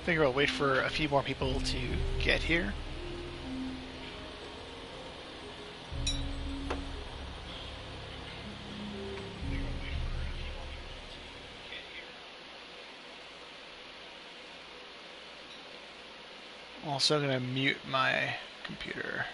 Figure I'll wait for a few more people to get here. Also gonna mute my computer.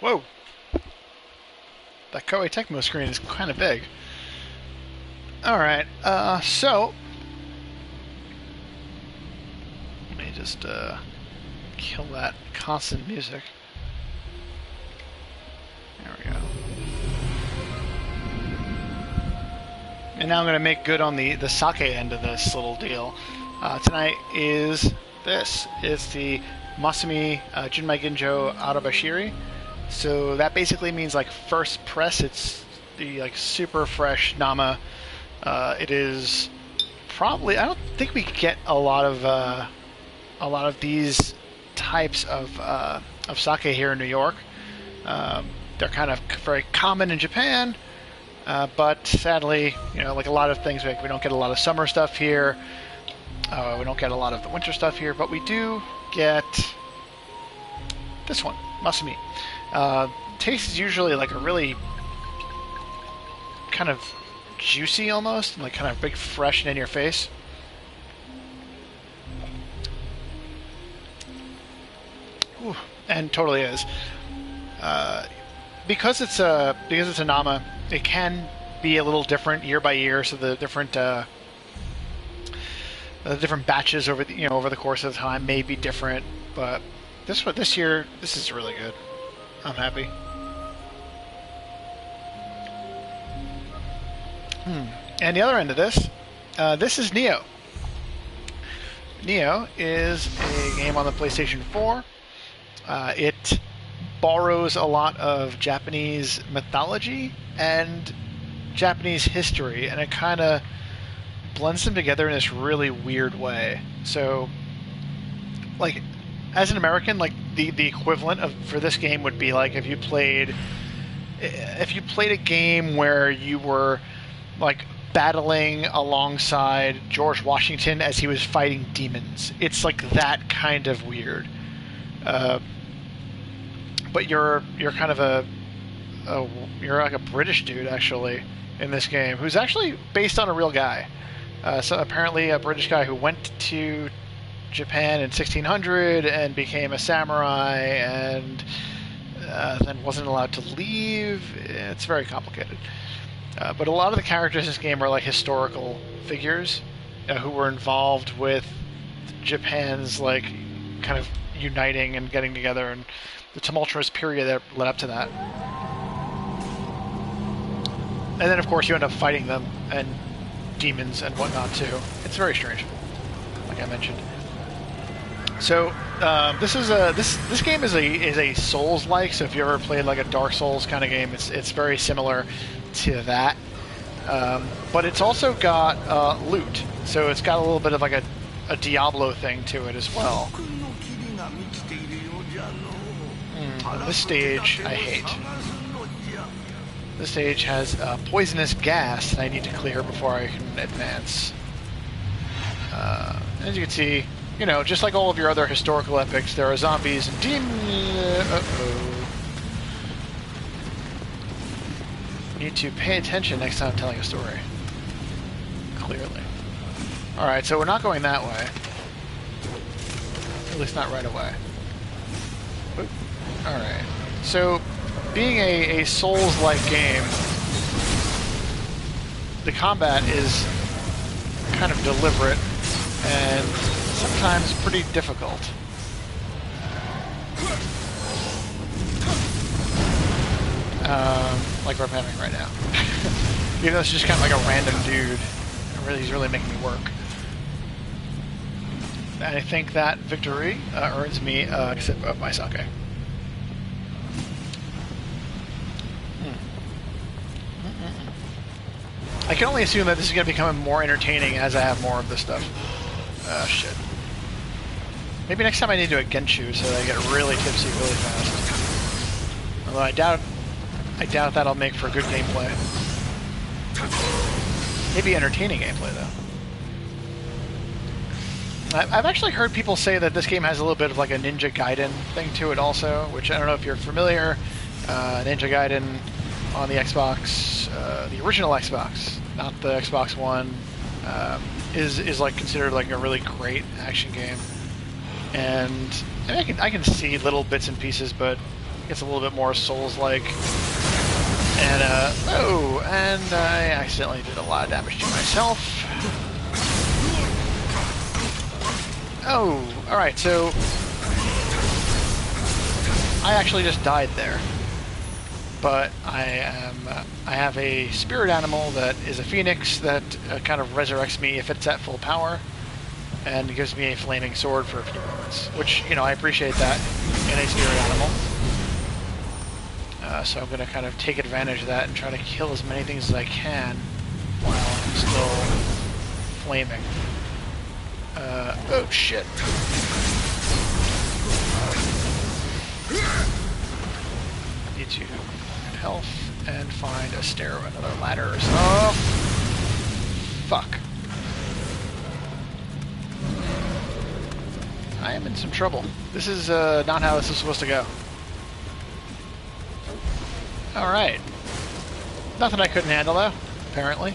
Whoa! That Koei Tecmo screen is kind of big. Alright, so... Let me just, kill that constant music. There we go. And now I'm going to make good on the sake end of this little deal. Tonight is this. It's the Masumi Junmai Ginjo Arabashiri. So that basically means like first press. It's the like super fresh Nama. It is probably, I don't think we get a lot of these types of sake here in New York. They're kind of very common in Japan, but sadly, you know, like a lot of things, we don't get a lot of summer stuff here. We don't get a lot of the winter stuff here, but we do get this one, Masumi. Taste is usually like a really kind of juicy almost, like kind of big, fresh and in your face. Ooh, and totally is. Because it's a Nama, it can be a little different year by year. So the different batches over the course of the time may be different. But this year, this is really good. I'm happy. And the other end of this, this is Nioh. Nioh is a game on the PlayStation 4. It borrows a lot of Japanese mythology and Japanese history, and it kind of blends them together in this really weird way. So, like, as an American, like the equivalent for this game would be like if you played a game where you were like battling alongside George Washington as he was fighting demons. It's like that kind of weird. But you're kind of you're like a British dude actually in this game, who's actually based on a real guy. So apparently a British guy who went to Japan in 1600 and became a samurai and then wasn't allowed to leave. It's very complicated. But a lot of the characters in this game are like historical figures who were involved with Japan's like kind of uniting and getting together and the tumultuous period that led up to that. And then of course you end up fighting them and demons and whatnot too. It's very strange, like I mentioned. So this game is a Souls-like. So if you ever played like a Dark Souls kind of game, it's very similar to that. But it's also got loot, so it's got a little bit of like a Diablo thing to it as well. This stage I hate. This stage has poisonous gas that I need to clear before I can advance. As you can see, you know, just like all of your other historical epics, there are zombies and demons. Uh-oh. Need to pay attention next time I'm telling a story. Clearly. Alright, so we're not going that way. At least not right away. Alright. So, being a Souls-like game, the combat is kind of deliberate and sometimes pretty difficult. Like what I'm having right now. Even though it's just kind of like a random dude. He's really making me work. And I think that victory earns me a sip of my sake. I can only assume that this is going to become more entertaining as I have more of this stuff. Oh, shit. Maybe next time I need to do a Genshu so that I get really tipsy really fast. Although I doubt that'll make for good gameplay. Maybe entertaining gameplay, though. I've actually heard people say that this game has a little bit of like a Ninja Gaiden thing to it also, which I don't know if you're familiar. Ninja Gaiden on the Xbox, the original Xbox, not the Xbox One, is like considered like a really great action game. And I can see little bits and pieces, but it's a little bit more Souls-like. And and I accidentally did a lot of damage to myself. Oh, all right. So I actually just died there. But I have a spirit animal that is a phoenix that kind of resurrects me if it's at full power, and gives me a flaming sword for a few moments, which, you know, I appreciate that in a spirit animal. So I'm going to kind of take advantage of that and try to kill as many things as I can while I'm still flaming. Oh shit. Need to get health and find a stair, another ladder or something. Oh, fuck. I am in some trouble. This is not how this is supposed to go. Alright. Nothing I couldn't handle, though, apparently.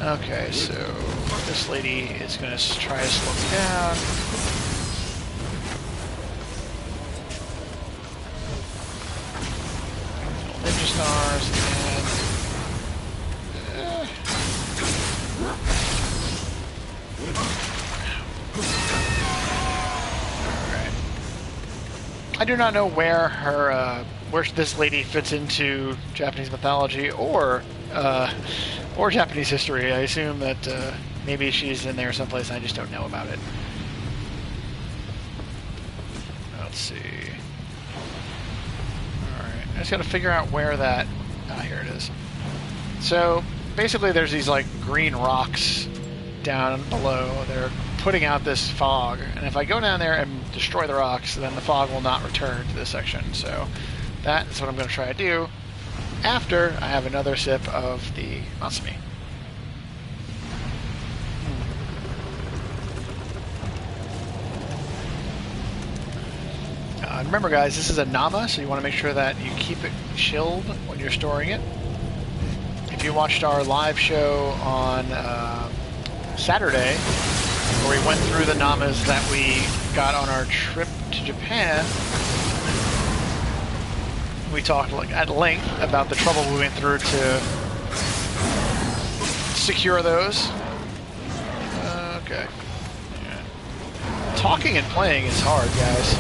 Okay, so this lady is going to try to slow me down. Ninja stars, Alright. I do not know where her, where this lady fits into Japanese mythology or Japanese history. I assume that maybe she's in there someplace and I just don't know about it. Let's see. Alright, I just gotta figure out where that... Ah, here it is. So, basically there's these, like, green rocks down below. They're putting out this fog, and if I go down there and destroy the rocks, then the fog will not return to this section, so... That is what I'm going to try to do after I have another sip of the Masumi. Remember, guys, this is a Nama, so you want to make sure that you keep it chilled when you're storing it. If you watched our live show on Saturday, where we went through the Namas that we got on our trip to Japan, we talked at length about the trouble we went through to secure those. Okay. Yeah. Talking and playing is hard, guys.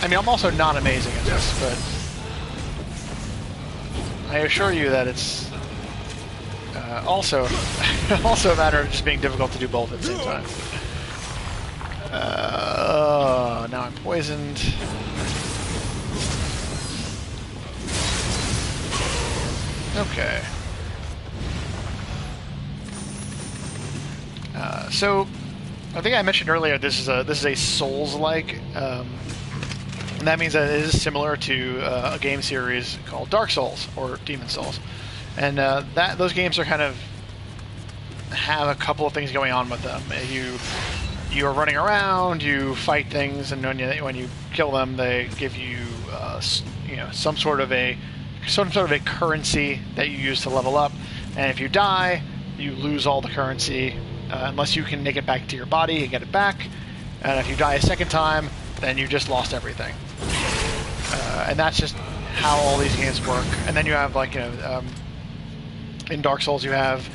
I mean, I'm also not amazing at this, but I assure you that it's also a matter of just being difficult to do both at the same time. Oh, now I'm poisoned. Okay. So, I think I mentioned earlier this is a Souls-like, and that means that it is similar to a game series called Dark Souls or Demon Souls, and those games are kind of have a couple of things going on with them. You are running around, you fight things, and when you kill them, they give you some sort of a currency that you use to level up, and if you die, you lose all the currency unless you can make it back to your body and get it back. And if you die a second time, then you just lost everything. And that's just how all these games work. And then you have in Dark Souls you have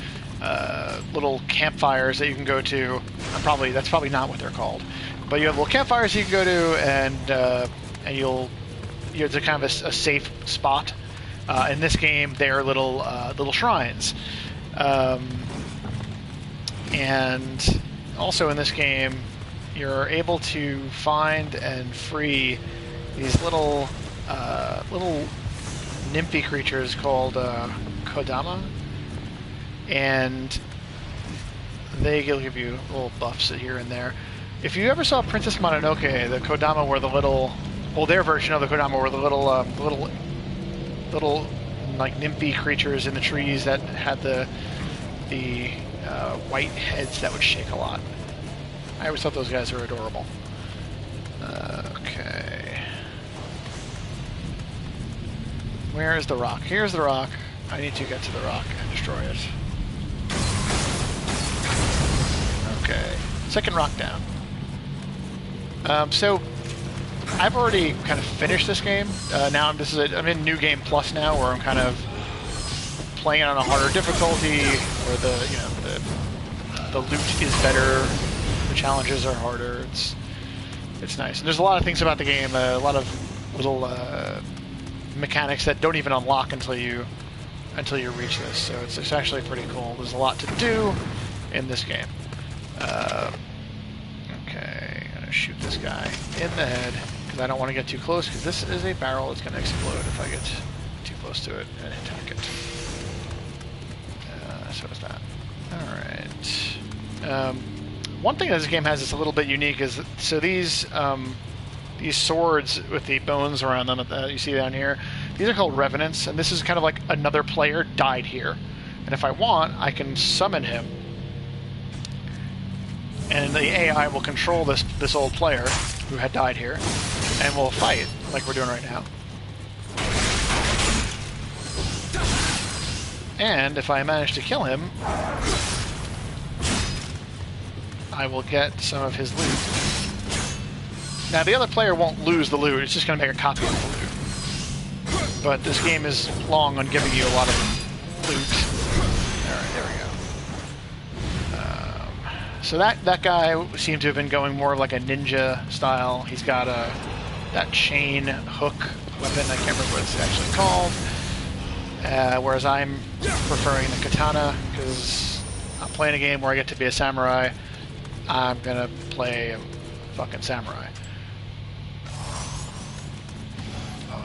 little campfires that you can go to. That's probably not what they're called, but you have little campfires you can go to, and you're kind of a safe spot. In this game, they're little shrines, and also in this game, you're able to find and free these little nymphy creatures called Kodama, and they'll give you little buffs here and there. If you ever saw Princess Mononoke, the Kodama were their version of the Kodama were the little like nymphy creatures in the trees that had the white heads that would shake a lot. I always thought those guys were adorable. Okay. Where is the rock? Here's the rock. I need to get to the rock and destroy it. Okay. Second rock down. So I've already kind of finished this game. Now I'm in New Game Plus now, where I'm kind of playing it on a harder difficulty, where the loot is better, the challenges are harder. It's nice. And there's a lot of things about the game, a lot of little mechanics that don't even unlock until you reach this. So it's actually pretty cool. There's a lot to do in this game. Okay, I'm gonna shoot this guy in the head because I don't want to get too close, because this is a barrel that's gonna explode if I get too close to it and attack it. So is that. All right. One thing that this game has that's a little bit unique is these swords with the bones around them that you see down here. These are called revenants, and this is kind of like another player died here, and if I want, I can summon him, and the AI will control this old player who had died here, and we'll fight like we're doing right now. And if I manage to kill him, I will get some of his loot. Now, the other player won't lose the loot, it's just going to make a copy of the loot. But this game is long on giving you a lot of loot. Alright, there we go. So that guy seemed to have been going more like a ninja style. He's got that chain hook weapon, I can't remember what it's actually called. Whereas I'm preferring the katana, because I'm playing a game where I get to be a samurai. I'm gonna play a fucking samurai.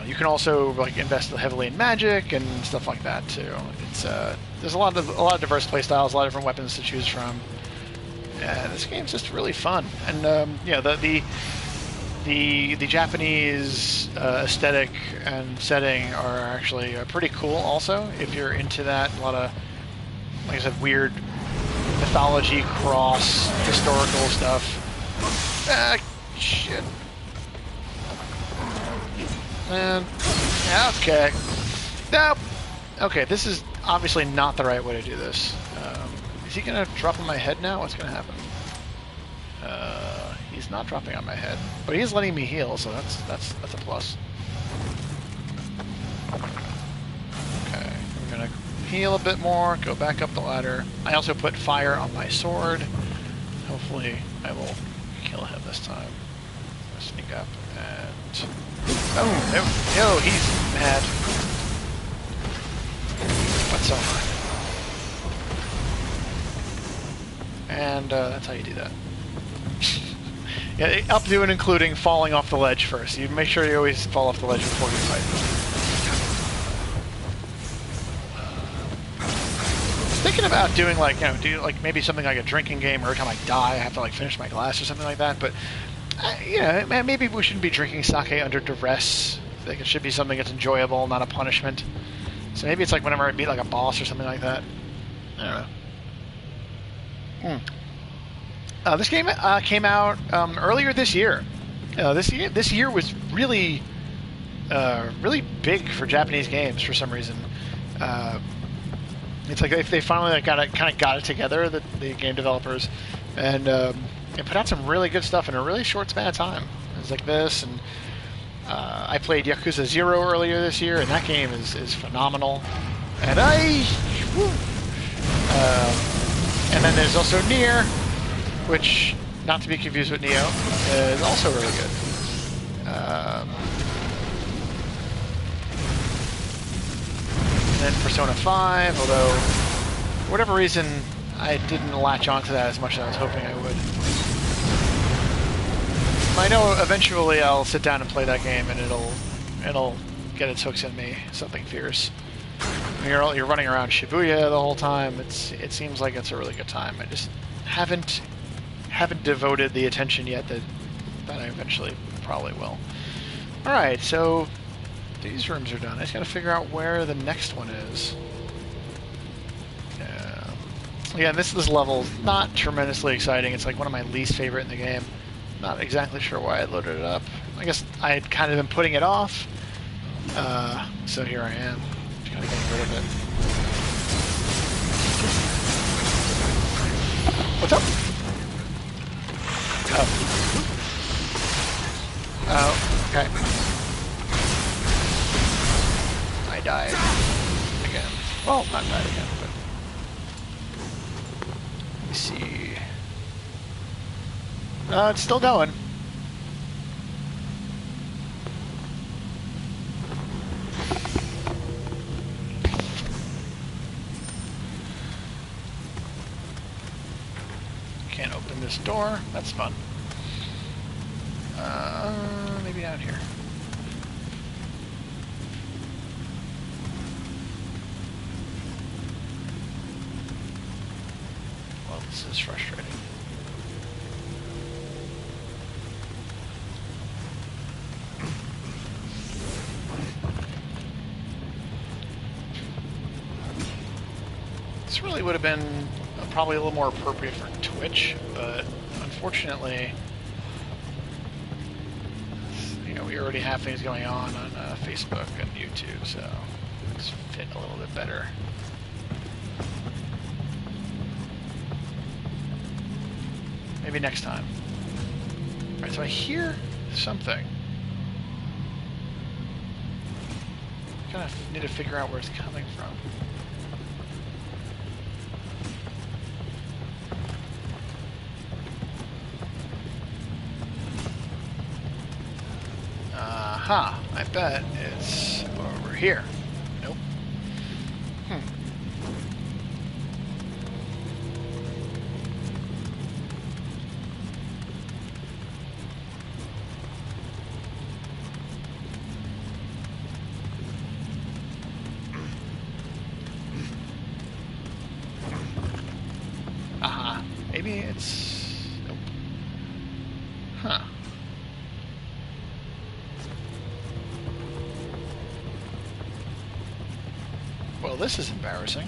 You can also invest heavily in magic and stuff like that too. It's there's a lot of diverse play styles, a lot of different weapons to choose from. This game's just really fun, and the Japanese aesthetic and setting are actually pretty cool. Also, if you're into that, a lot of, like I said, weird mythology cross historical stuff. Shit. And yeah, okay. Nope. Okay, this is obviously not the right way to do this. Is he gonna drop on my head now? What's gonna happen? He's not dropping on my head, but he's letting me heal, so that's a plus. Okay, I'm gonna heal a bit more, go back up the ladder. I also put fire on my sword. Hopefully, I will kill him this time. I'll sneak up and oh no, he's mad. What's on? And that's how you do that. Yeah, up to and including falling off the ledge first. You make sure you always fall off the ledge before you fight. Thinking about doing like, do like maybe something like a drinking game. Every time I die, I have to like finish my glass or something like that. But maybe we shouldn't be drinking sake under duress. I think it should be something that's enjoyable, not a punishment. So maybe it's like whenever I beat like a boss or something like that. I don't know. This game came out earlier this year. This year was really big for Japanese games for some reason. It's like they finally kind of got it together, the game developers, and they put out some really good stuff in a really short span of time. It's like this, and I played Yakuza 0 earlier this year, and that game is phenomenal. And and then there's also Nier, which, not to be confused with Nioh, is also really good. And then Persona 5, although, for whatever reason, I didn't latch onto that as much as I was hoping I would. I know eventually I'll sit down and play that game, and it'll get its hooks in me, something fierce. You're running around Shibuya the whole time. It seems like it's a really good time. I just haven't devoted the attention yet that I eventually probably will. All right, so these rooms are done. I just got to figure out where the next one is. Yeah, this level is not tremendously exciting. It's like one of my least favorite in the game. Not exactly sure why I loaded it up. I guess I had kind of been putting it off. So here I am. Kind of getting rid of it. What's up? Oh. Oh, okay. I died again. Well, not died again, but... Let me see... it's still going. Can't open this door. That's fun. Maybe down here. Well, this is frustrating. This really would have been probably a little more appropriate for Twitch, but unfortunately, we already have things going on Facebook and YouTube, so it's fit a little bit better. Maybe next time. All right, so I hear something. Kind of need to figure out where it's coming from. Aha, I bet it's over here. Nope. Aha, maybe it's... Nope. Huh. Well, this is embarrassing.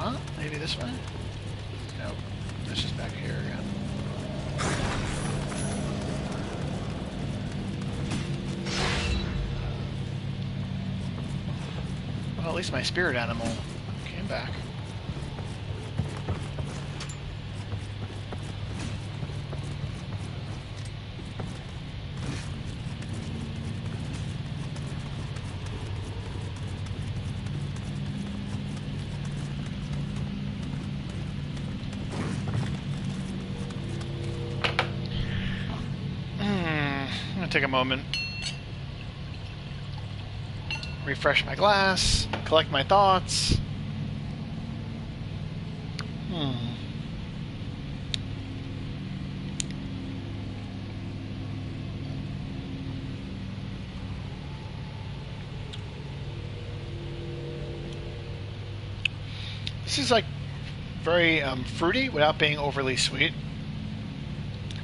Huh? Maybe this way? Nope. It's just back here again. Well, at least my spirit animal came back. Take a moment, refresh my glass, collect my thoughts. This is like very fruity without being overly sweet,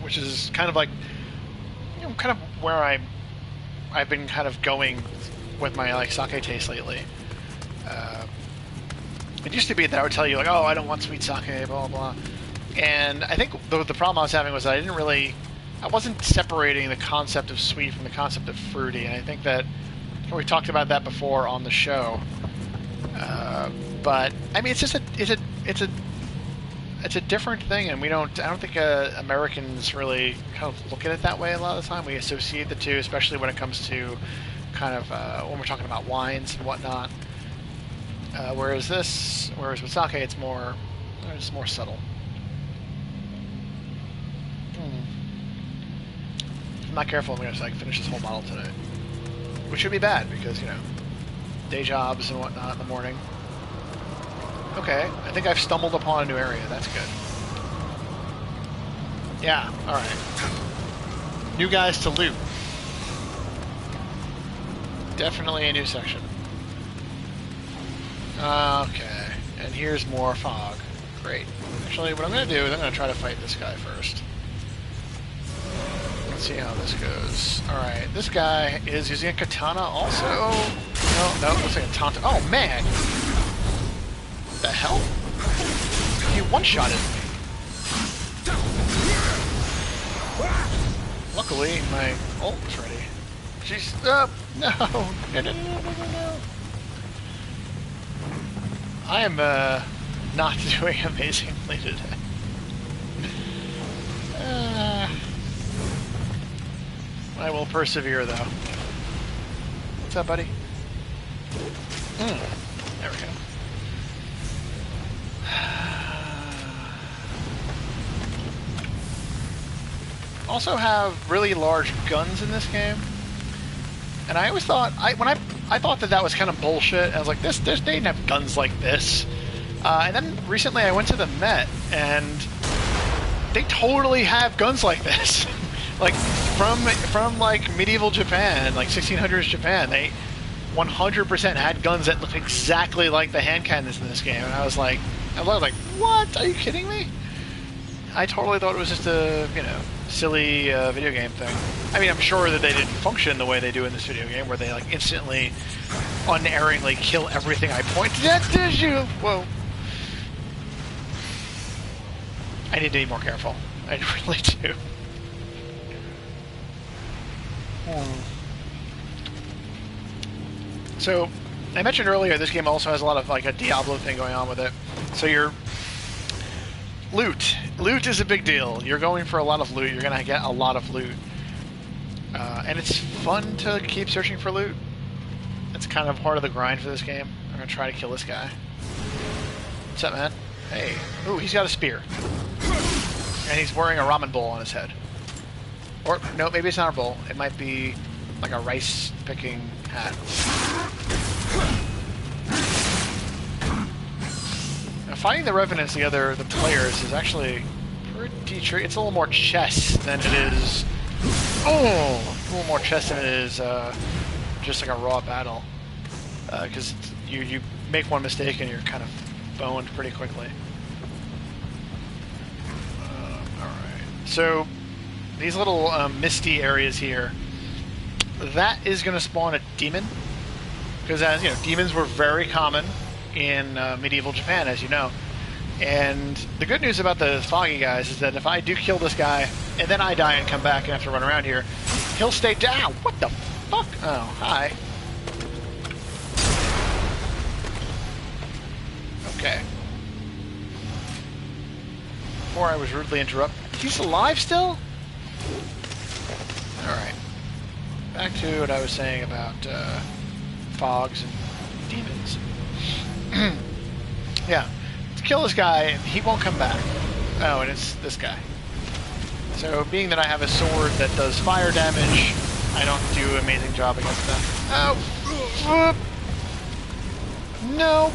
which is kind of like, you know, kind of where I've been kind of going with my like sake taste lately. It used to be that I would tell you like, oh, I don't want sweet sake, blah blah, and I think the problem I was having was that I wasn't separating the concept of sweet from the concept of fruity, and I think that we talked about that before on the show. But I mean, it's a different thing, and I don't think Americans really kind of look at it that way a lot of the time. We associate the two, especially when it comes to kind of when we're talking about wines and whatnot. Whereas with sake, it's more subtle. If I'm not careful, I'm going to finish this whole bottle tonight, which should be bad because, you know, day jobs and whatnot in the morning. Okay, I think I've stumbled upon a new area. That's good. Yeah, alright. New guys to loot. Definitely a new section. Okay, and here's more fog. Great. Actually, what I'm going to do is I'm going to try to fight this guy first. Let's see how this goes. Alright, this guy is using a katana also. No, looks like a taunt. Oh, man! What the hell? He one-shotted me. Luckily, my ult's ready. She's... no! I am, not doing amazingly today. I will persevere, though. What's up, buddy? There we go. Also have really large guns in this game, and I always thought I thought that was kind of bullshit. I was like, they didn't have guns like this. And then recently I went to the Met, and they totally have guns like this. Like from like medieval Japan, like 1600s Japan, they 100% had guns that looked exactly like the hand cannons in this game, and I was like, what? Are you kidding me? I totally thought it was just a, you know, silly video game thing. I mean, I'm sure that they didn't function the way they do in this video game, where they like instantly, unerringly kill everything I pointed at. Did you? Whoa! I need to be more careful. I really do. So, I mentioned earlier, this game also has a lot of like a Diablo thing going on with it. So your loot is a big deal. You're going for a lot of loot. You're gonna get a lot of loot, and it's fun to keep searching for loot. It's kind of part of the grind for this game. I'm gonna try to kill this guy. What's up, man? Hey, ooh, he's got a spear, and he's wearing a ramen bowl on his head. Or no, maybe it's not a bowl. It might be like a rice picking hat. Now, fighting the Revenants, the players, is actually pretty tricky. It's a little more chess than it is. Oh, a little more chess than it is just like a raw battle. Because you make one mistake and you're kind of boned pretty quickly. All right. So these little misty areas here, that is going to spawn a demon. Because, as you know, demons were very common in medieval Japan, as you know. And the good news about the foggy guys is that if I do kill this guy, and then I die and come back and have to run around here, he'll stay down. What the fuck? Oh, hi. Okay. Before I was rudely interrupted. He's alive still? Alright. Back to what I was saying about fogs and demons. Yeah. To kill this guy, he won't come back. Oh, and it's this guy. So, being that I have a sword that does fire damage, I don't do an amazing job against that. Oh! No!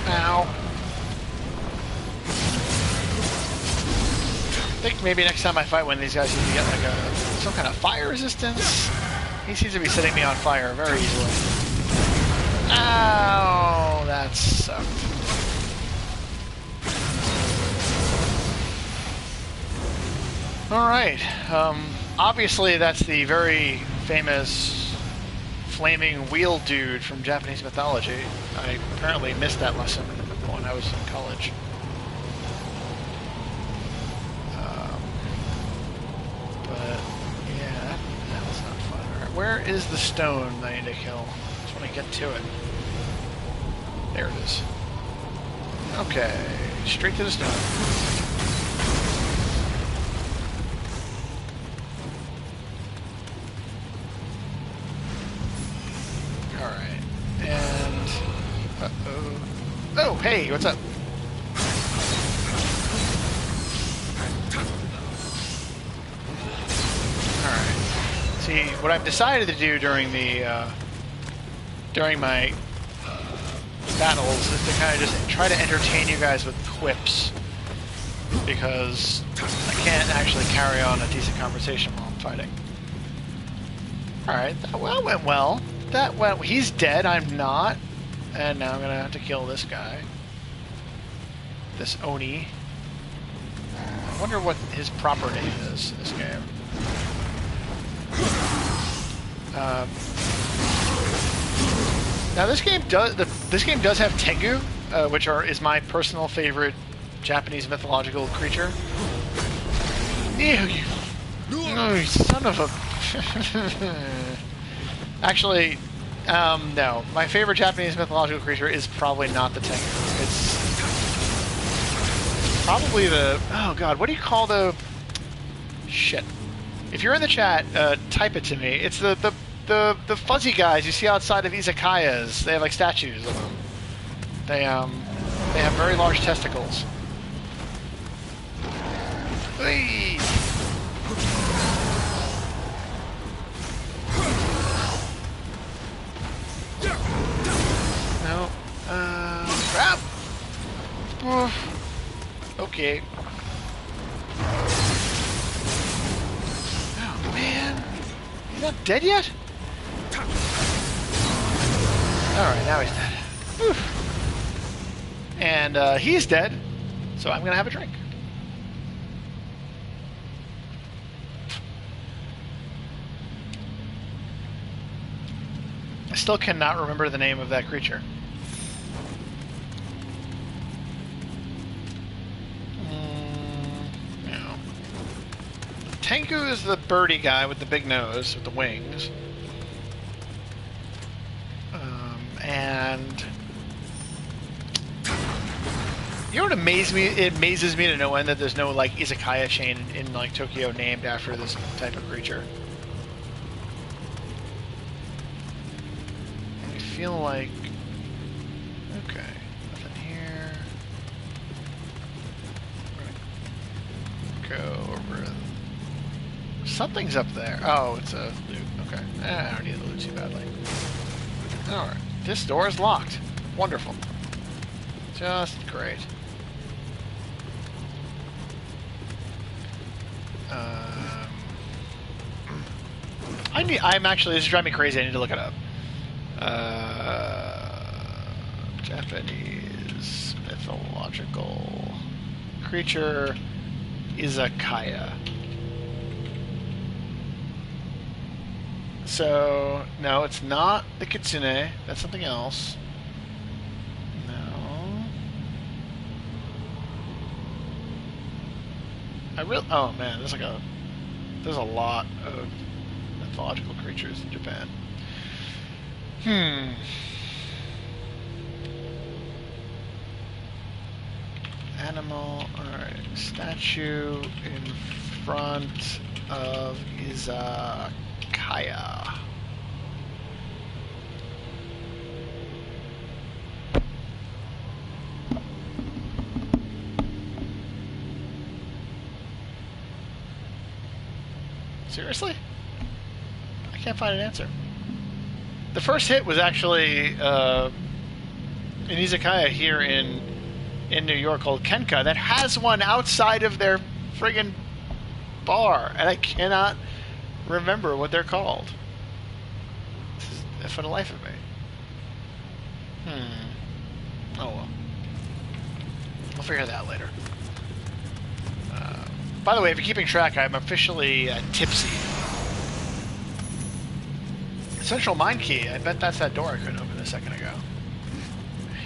Ow. I think maybe next time I fight one of these guys, you can get like some kind of fire resistance. He seems to be setting me on fire very easily. Ow! That sucked. Alright. Obviously that's the very famous flaming wheel dude from Japanese mythology. I apparently missed that lesson when I was in college. But, yeah, that was not fun. Alright, where is the stone that I need to kill? I just want to get to it. There it is. Okay, straight to the stone. Oh, hey, what's up? Alright. See, what I've decided to do during the, during my battles is to kind of just try to entertain you guys with quips. Because I can't actually carry on a decent conversation while I'm fighting. Alright, that went well. That went... He's dead, I'm not. And now I'm gonna have to kill this guy. This Oni. I wonder what his proper name is in this game. Now this game does have Tengu, which is my personal favorite Japanese mythological creature. Nioh, you son of a... Actually, no. My favorite Japanese mythological creature is probably not the Tengu. It's probably the... Oh god, what do you call the... Shit. If you're in the chat, type it to me. It's the fuzzy guys you see outside of izakayas. They have like statues of them. They have very large testicles. Whee! No. Crap! Okay. Oh, man. He's not dead yet? Alright, now he's dead. Whew. And, he's dead. So I'm gonna have a drink. I still cannot remember the name of that creature. No. Tengu is the birdie guy with the big nose, with the wings. And... You know what amazes me? It amazes me to no end that there's no, like, izakaya chain in like, Tokyo named after this type of creature. I feel like... Okay, nothing here. We're gonna go over... Something's up there. Oh, it's a loot. Okay. I don't need the loot too badly. Alright. This door is locked. Wonderful. Just great. I'm actually, this is driving me crazy, I need to look it up. Japanese mythological creature, izakaya. So, no, it's not the kitsune. That's something else. No. Oh man, there's a lot of mythological creatures in Japan. Animal, alright. Statue in front of Izakaya. Seriously? I can't find an answer. The first hit was actually an izakaya here in New York called Kenka that has one outside of their friggin' bar, and I cannot remember what they're called. For the life of me. Oh well. I'll figure that later. By the way, if you're keeping track, I'm officially tipsy. Central Mine Key. I bet that's that door I couldn't open a second ago.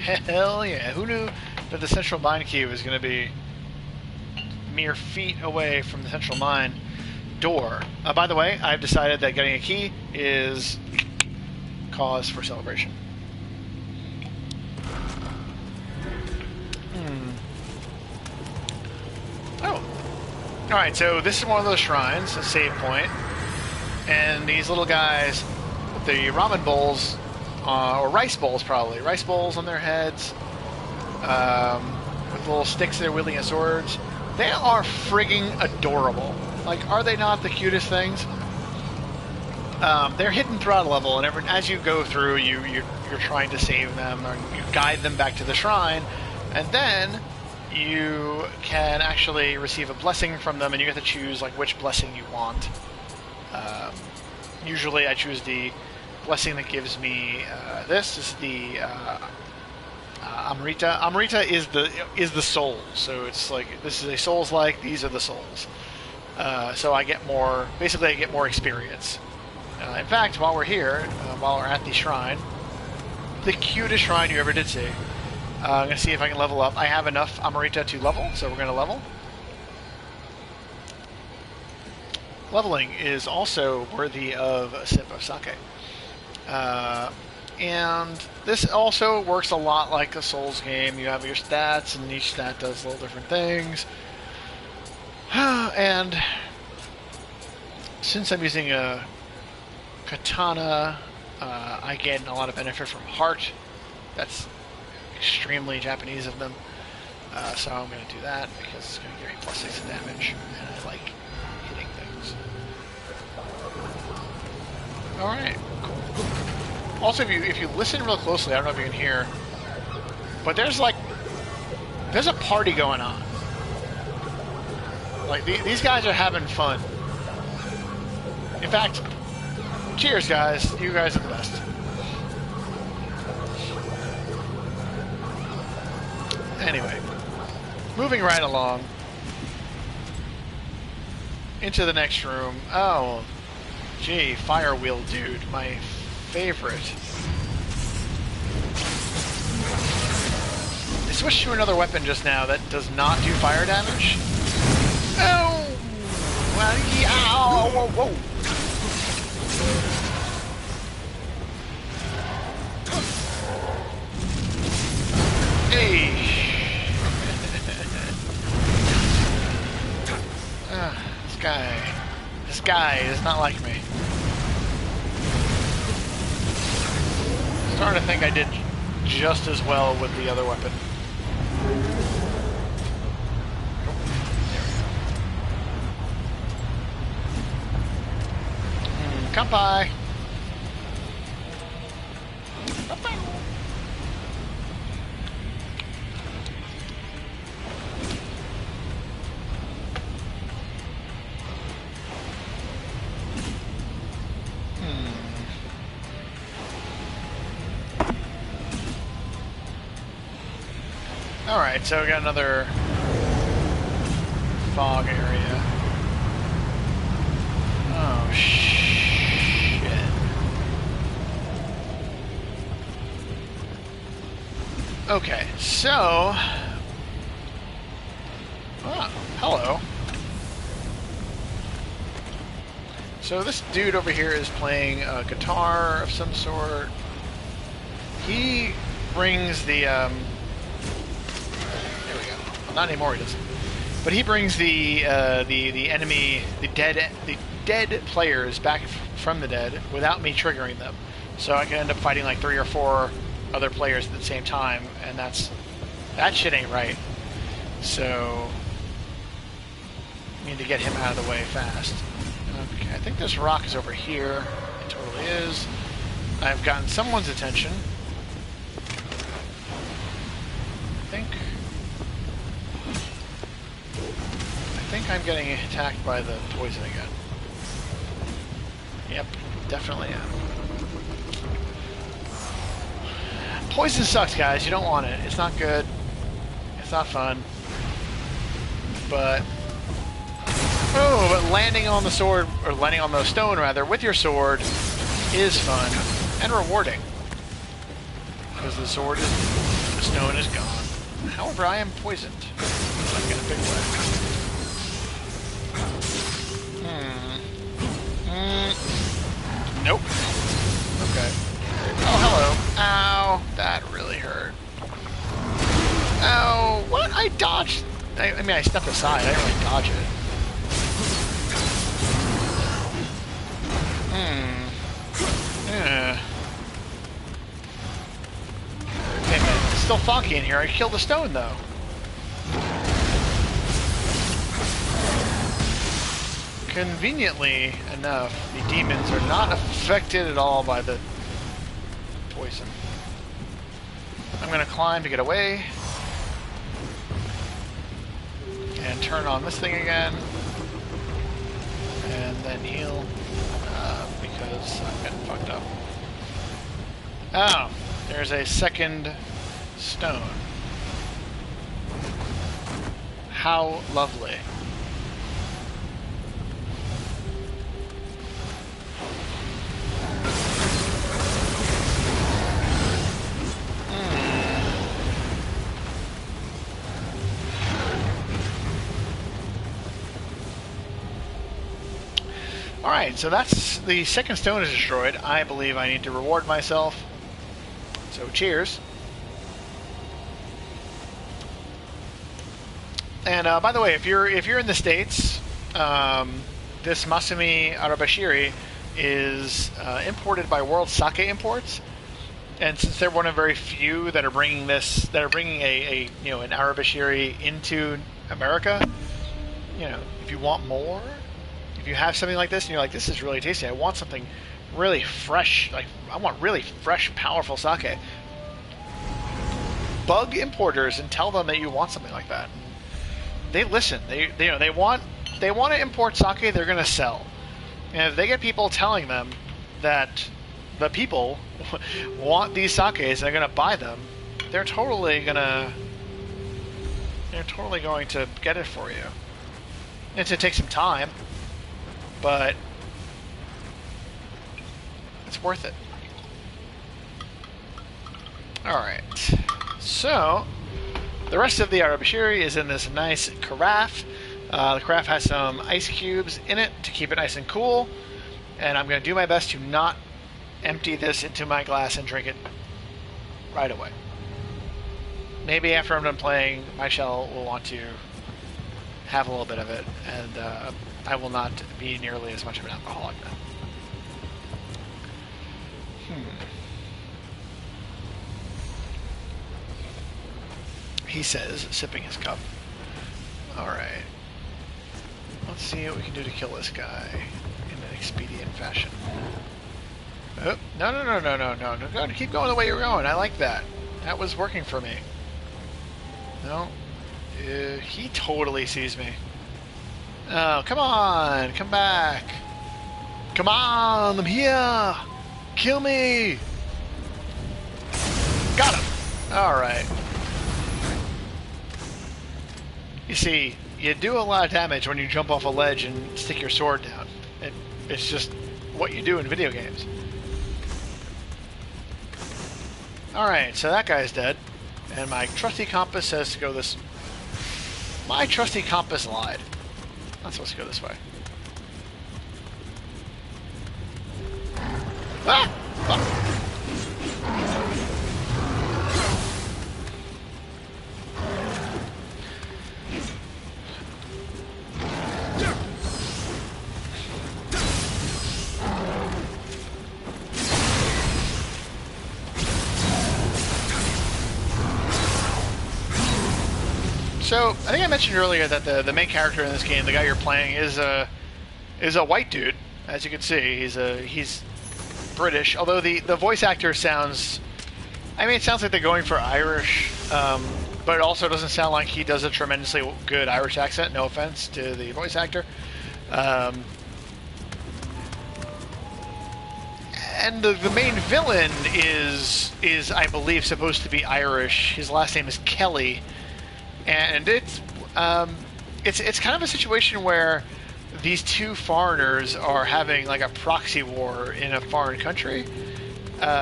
Hell yeah. Who knew that the Central Mine Key was going to be mere feet away from the Central Mine door? By the way, I've decided that getting a key is cause for celebration. Oh. Alright, so this is one of those shrines, a save point. And these little guys with the ramen bowls, or rice bowls probably, rice bowls on their heads, with little sticks they're wielding as swords. They are frigging adorable. Like, are they not the cutest things? They're hidden throughout a level, and as you go through, you're trying to save them, or you guide them back to the shrine, and then you can actually receive a blessing from them, and you get to choose like which blessing you want. Usually, I choose the blessing that gives me this. This is the Amrita. Amrita is the soul, so it's like this is a souls-like. These are the souls. So I get more. Basically, I get more experience. In fact, while we're here, while we're at the shrine, the cutest shrine you ever did see. I'm going to see if I can level up. I have enough Amrita to level, so we're going to level. Leveling is also worthy of a sip of sake. And this also works a lot like a Souls game. You have your stats, and each stat does little different things. And since I'm using a katana, I get a lot of benefit from heart. That's extremely Japanese of them. So I'm going to do that because it's going to give me plus 6 damage, and I like hitting things. Alright, cool. Also, if you listen real closely, I don't know if you can hear, but there's a party going on. Like, these guys are having fun. In fact, cheers, guys. You guys are the best. Anyway, moving right along into the next room. Oh, gee, Fire Wheel Dude, my favorite. I switched to another weapon just now that does not do fire damage. Oh! Well, yeah, whoa, whoa. Hey! This guy does not like me. I'm starting to think I did just as well with the other weapon. Kampai! Alright, so we got another fog area. Oh, shit. Okay, so... Ah, hello. So this dude over here is playing a guitar of some sort. He brings the... there we go. Well, not anymore, he doesn't. But he brings the enemy, the dead players back from the dead without me triggering them. So I can end up fighting like 3 or 4 other players at the same time, and that shit ain't right. So need to get him out of the way fast. Okay, I think this rock is over here. It totally is. I've gotten someone's attention. I think I'm getting attacked by the poison again. Yep, definitely am. Poison sucks, guys. You don't want it. It's not good. It's not fun. But... oh, but landing on the sword, or landing on the stone, rather, with your sword is fun and rewarding. Because the stone is gone. However, I am poisoned. Like in a big way. Nope. Okay. Oh, hello. Ow. That really hurt. Ow. What? I dodged. I mean, I stepped aside. I didn't really dodge it. Yeah. Hey, man. It's still funky in here. I killed the stone, though. Conveniently enough, the demons are not affected at all by the poison. I'm going to climb to get away. And turn on this thing again. And then heal. Because I'm getting fucked up. Oh, there's a second stone. How lovely. Alright, so that's the second stone is destroyed. I believe I need to reward myself. So cheers. And by the way, if you're in the States, this Masumi Arabashiri is imported by World Sake Imports. And since they're one of very few that are bringing this, that are bringing an Arabashiri into America, if you want more, if you have something like this and you're like, this is really tasty, I want something really fresh, like I want really fresh, powerful sake, bug importers and tell them that you want something like that. They listen. They want to import sake they're going to sell. And if they get people telling them that the people want these sakes and they're going to buy them, they're totally going to get it for you. It's going to take some time, but it's worth it. Alright, so the rest of the Arabashiri is in this nice carafe. The carafe has some ice cubes in it to keep it nice and cool, and I'm going to do my best to not empty this into my glass and drink it right away. Maybe after I'm done playing, my shell will want to have a little bit of it, and I will not be nearly as much of an alcoholic then. He says, sipping his cup. Alright. Let's see what we can do to kill this guy in an expedient fashion. Oh, no. Go, keep going the way you're going. I like that. That was working for me. No. He totally sees me. Oh, come on. Come back. Come on. I'm here. Kill me. Got him. Alright. You see, you do a lot of damage when you jump off a ledge and stick your sword down. It's just what you do in video games. Alright, so that guy's dead. And my trusty compass says to go this... My trusty compass lied. Not supposed to go this way. Ah! Fuck. So, I think I mentioned earlier that the main character in this game, the guy you're playing, is a white dude. As you can see, he's British. Although the voice actor sounds, I mean, it sounds like they're going for Irish, but it also doesn't sound like he does a tremendously good Irish accent. No offense to the voice actor. And the main villain is I believe supposed to be Irish. His last name is Kelly. And it's kind of a situation where these two foreigners are having like a proxy war in a foreign country.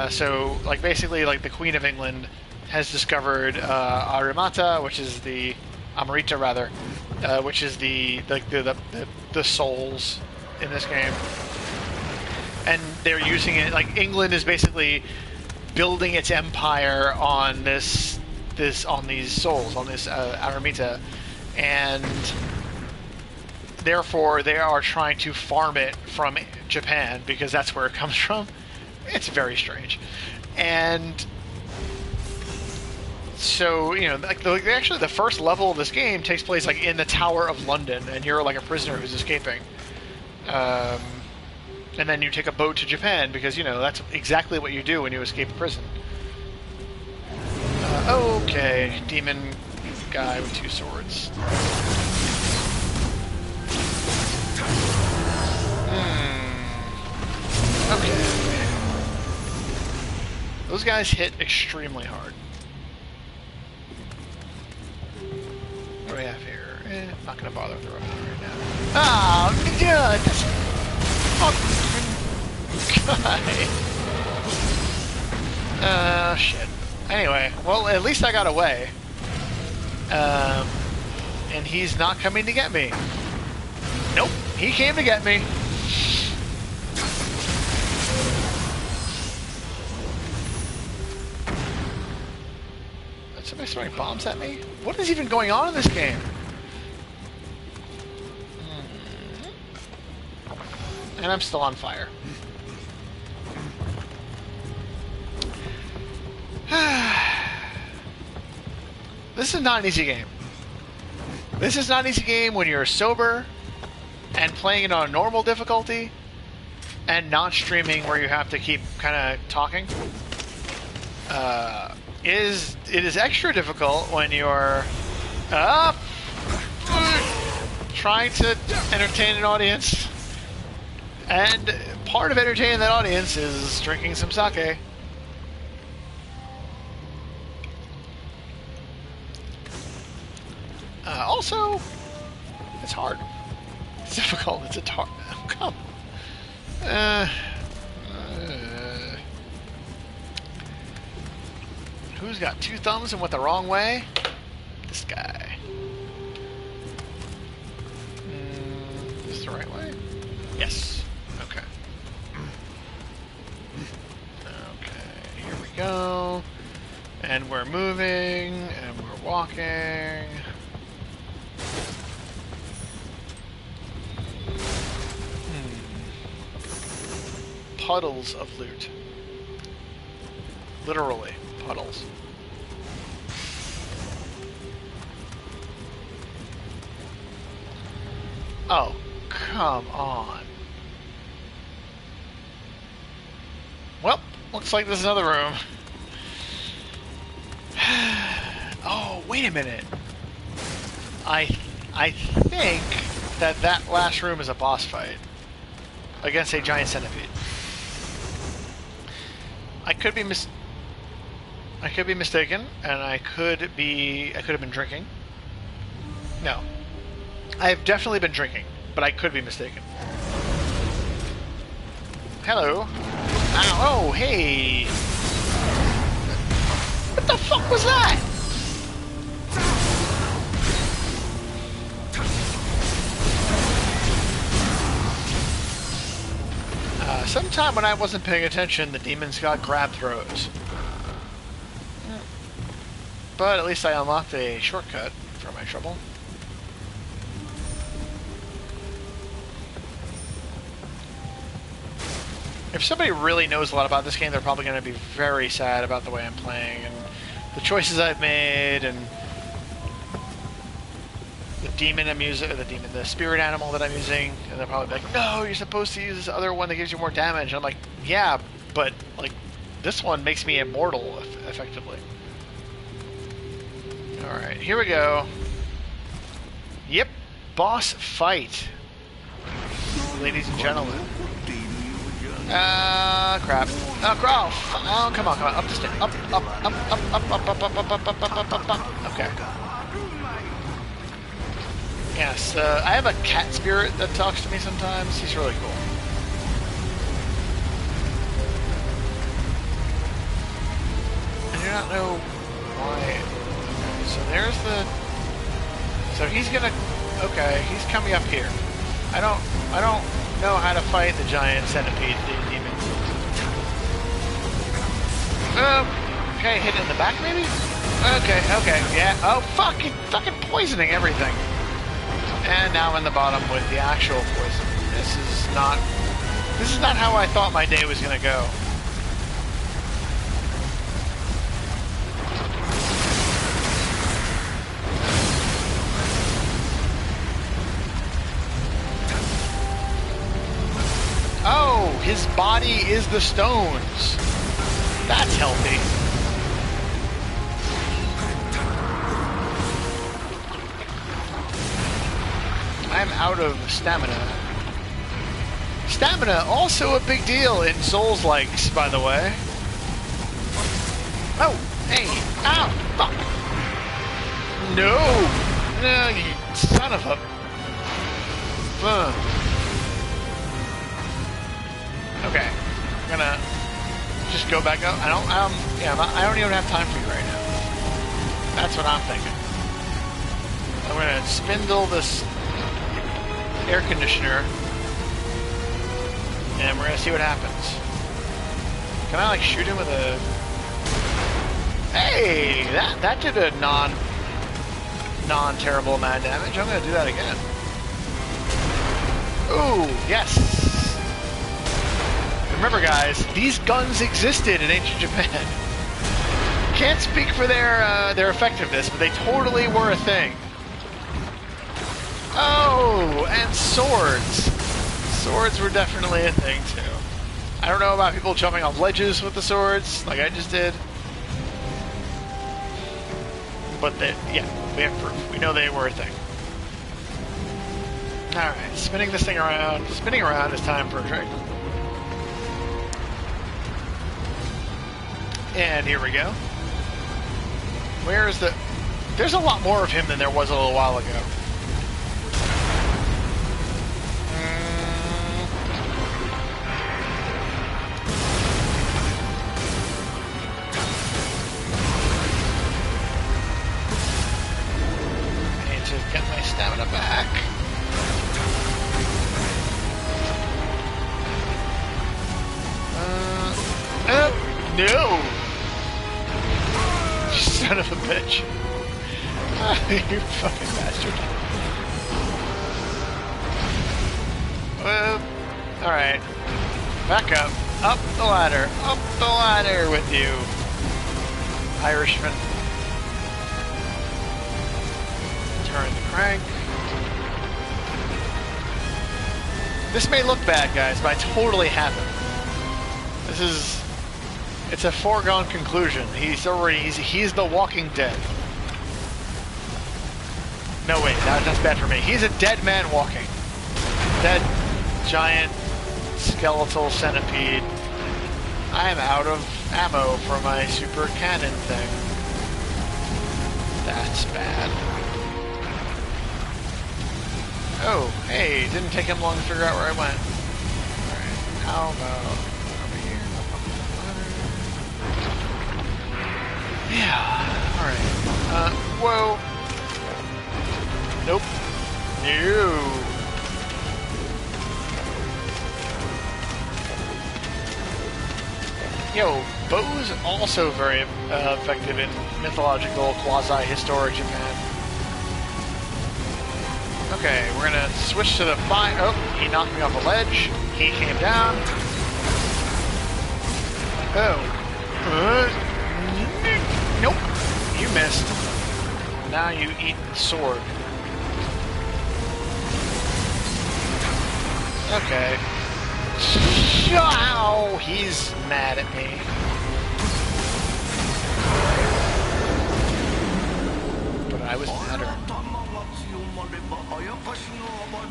So like basically like the Queen of England has discovered Amarita, which is the Amarita rather, which is the souls in this game, and they're using it. Like England is basically building its empire on these souls, on this Aramita, and therefore they are trying to farm it from Japan because that's where it comes from. It's very strange. And so, you know, like actually the first level of this game takes place like in the Tower of London, and you're like a prisoner who's escaping. And then you take a boat to Japan because, you know, that's exactly what you do when you escape prison. Okay, demon guy with two swords. Okay. Those guys hit extremely hard. What do we have here? Not gonna bother with the weapon right now. Oh, God! This fucking guy. Shit. Anyway, well, at least I got away. And he's not coming to get me. Nope, he came to get me. Is somebody throwing bombs at me? What is even going on in this game? And I'm still on fire. This is not an easy game. This is not an easy game when you're sober and playing it on normal difficulty and not streaming where you have to keep kind of talking. It is extra difficult when you're trying to entertain an audience, and part of entertaining that audience is drinking some sake. Also, it's hard. It's difficult. It's hard. Come. Who's got two thumbs and went the wrong way? This guy. Is this the right way? Yes. Okay. Okay, here we go. And we're moving, and we're walking. Puddles of loot. Literally, puddles. Oh, come on. Well, looks like there's another room. Oh, wait a minute. I think that last room is a boss fight against a giant centipede. I could be mistaken, and I could have been drinking. No. I have definitely been drinking, but I could be mistaken. Hello. Ow, oh, hey. What the fuck was that? time when I wasn't paying attention, the demons got grab throws. But at least I unlocked a shortcut for my trouble. If somebody really knows a lot about this game, they're probably going to be very sad about the way I'm playing and the choices I've made and the demon I'm using, the spirit animal that I'm using, and they're probably like, no, you're supposed to use this other one that gives you more damage. And I'm like, yeah, but like this one makes me immortal, effectively. Alright, here we go. Yep, boss fight. Ladies and gentlemen. Crap. Oh, come on. Up the stairs. Up. Okay. Yes, I have a cat spirit that talks to me sometimes. He's really cool. I do not know why. Okay, so there's the... So he's gonna... Okay, he's coming up here. I don't know how to fight the giant centipede demons. Okay, hit it in the back maybe? Okay, yeah. Oh, fucking poisoning everything. And now I'm in the bottom with the actual poison. This is not how I thought my day was gonna go. Oh, his body is the stones. That's healthy. I'm out of stamina. Stamina, also a big deal in Souls-likes, by the way. Oh, hey, ow, fuck. No, you son of a... Okay, I'm gonna just go back up. I don't even have time for you right now. That's what I'm thinking. I'm gonna spindle this air conditioner, and we're gonna see what happens. Can I like shoot him with a? Hey, that did a non-terrible amount of damage. I'm gonna do that again. Ooh, yes. Remember, guys, these guns existed in ancient Japan. Can't speak for their effectiveness, but they totally were a thing. Oh, and swords. Swords were definitely a thing, too. I don't know about people jumping off ledges with the swords, like I just did. But, yeah, we have proof. We know they were a thing. Alright, spinning this thing around. Spinning around is time for a drink. And here we go. Where is the... There's a lot more of him than there was a little while ago. I need to get my stamina back. No! Son of a bitch. You fucking bastard. Alright. Back up. Up the ladder. Up the ladder with you, Irishman. Turn the crank. This may look bad, guys, but I totally have it. This is... It's a foregone conclusion. He's the Walking Dead. No, wait, that's bad for me. He's a dead man walking. Dead, giant, skeletal centipede. I am out of ammo for my super cannon thing. That's bad. Oh, hey, didn't take him long to figure out where I went. Alright, how about... Yeah, alright. Whoa. Nope. No. Yo, bows also very effective in mythological, quasi-historic Japan. Okay, we're gonna switch to the fire. Oh, he knocked me off a ledge. He came down. Oh. Nope. You missed. Now you eat the sword. Okay. Ow! He's mad at me. But I was madder.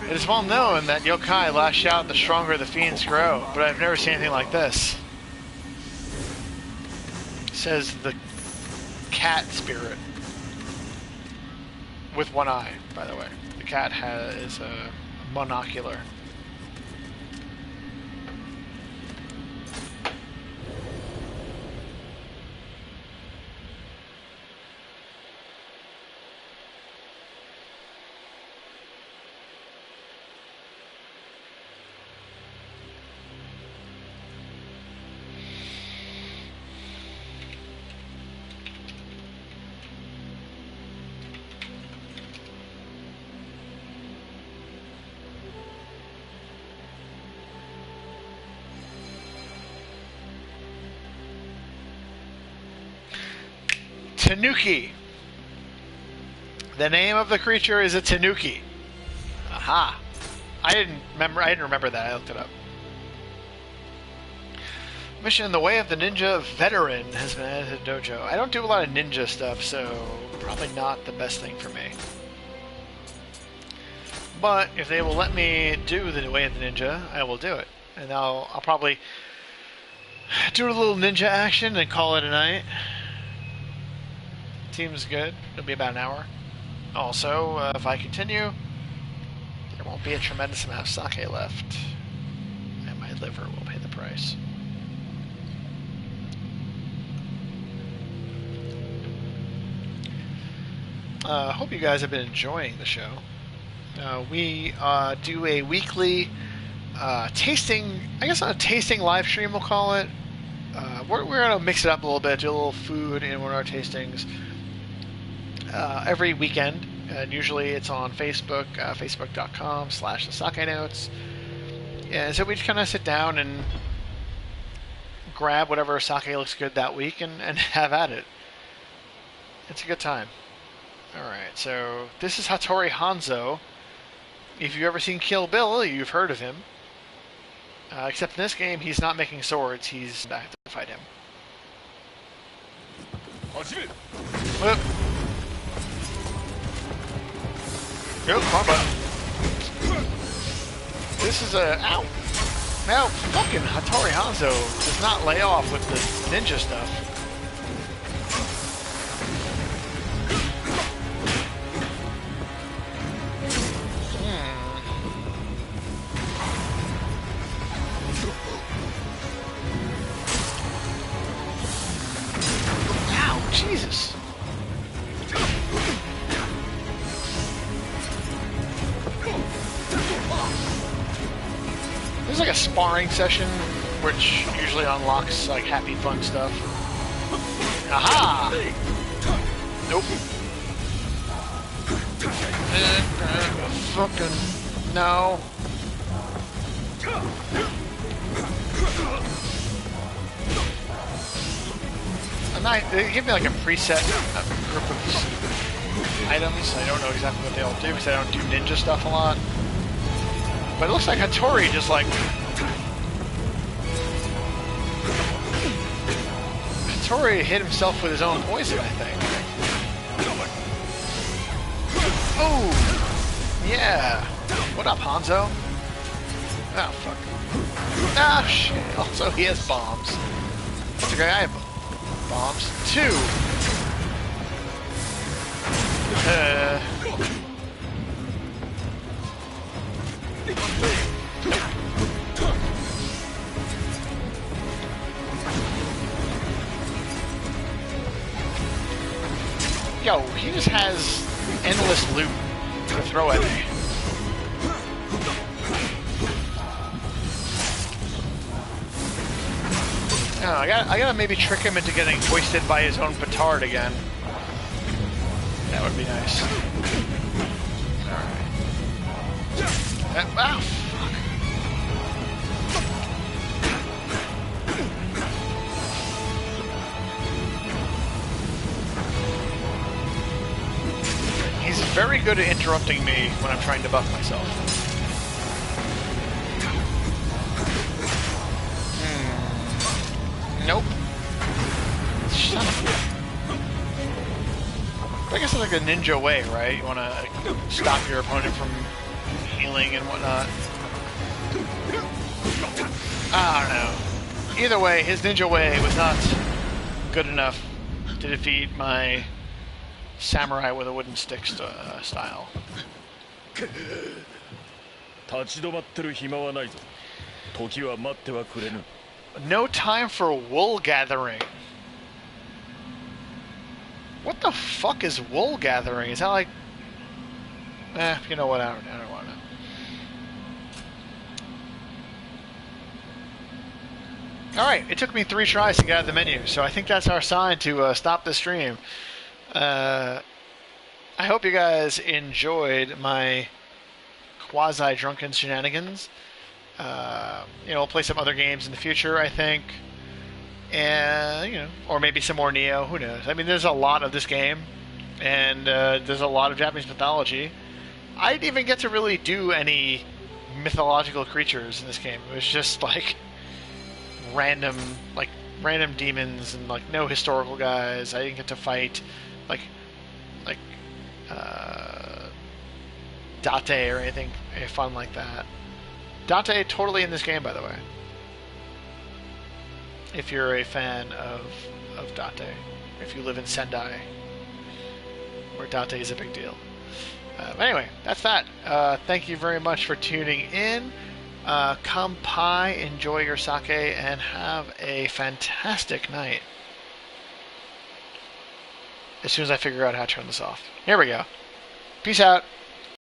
It is well known that yokai lash out the stronger the fiends grow, but I've never seen anything like this. Says the cat spirit. With one eye, by the way. The cat is a monocular. Tanuki. The name of the creature is a tanuki. Aha. I didn't remember that. I looked it up. Mission in the Way of the Ninja Veteran has been added to the dojo. I don't do a lot of ninja stuff, so probably not the best thing for me. But if they will let me do the Way of the Ninja, I will do it. And I'll probably do a little ninja action and call it a night. Seems good. It'll be about an hour. Also, if I continue, there won't be a tremendous amount of sake left. And my liver will pay the price. Hope you guys have been enjoying the show. We do a weekly tasting, I guess a tasting live stream we'll call it. We're going to mix it up a little bit, do a little food in one of our tastings. Every weekend, and usually it's on Facebook, facebook.com/thesakenotes. And so we just kind of sit down and grab whatever sake looks good that week and have at it. It's a good time. Alright, so this is Hattori Hanzo. If you've ever seen Kill Bill, you've heard of him. Except in this game, he's not making swords, he's back to fight him. Whoop. Yo, combo. This is a... Ow! Now, fucking Hattori Hanzo does not lay off with the ninja stuff. Ow, Jesus! There's like a sparring session, which usually unlocks like happy fun stuff. Aha! Nope. Fucking no. They give me like a preset group of items. I don't know exactly what they all do because I don't do ninja stuff a lot. But it looks like Hattori just like... Hattori hit himself with his own poison, I think. Oh! Yeah! What up, Hanzo? Oh, fuck. Ah, shit. Also, he has bombs. That's okay, I have bombs. 2! Yo, he just has endless loot to throw at me. No, I gotta maybe trick him into getting hoisted by his own petard again. That would be nice. Alright. Wow, fuck. He's very good at interrupting me when I'm trying to buff myself. Nope. Shut up. I guess it's like a ninja way, right? You want to stop your opponent from healing and whatnot. I don't know. Either way, his ninja way was not good enough to defeat my samurai with a wooden stick style. No time for wool gathering. What the fuck is wool gathering? Is that like... you know what? I don't want to know. Alright, it took me 3 tries to get out of the menu, so I think that's our sign to stop the stream. I hope you guys enjoyed my quasi-drunken shenanigans. We'll play some other games in the future, I think. And, or maybe some more Nioh, who knows. I mean, there's a lot of this game, and there's a lot of Japanese mythology. I didn't even get to really do any mythological creatures in this game. It was just, random demons and, no historical guys. I didn't get to fight, Date or anything fun like that. Date totally in this game, by the way. If you're a fan of Date. If you live in Sendai, where Date is a big deal. Anyway, that's that. Thank you very much for tuning in. Kampai, enjoy your sake, and have a fantastic night. As soon as I figure out how to turn this off. Here we go. Peace out.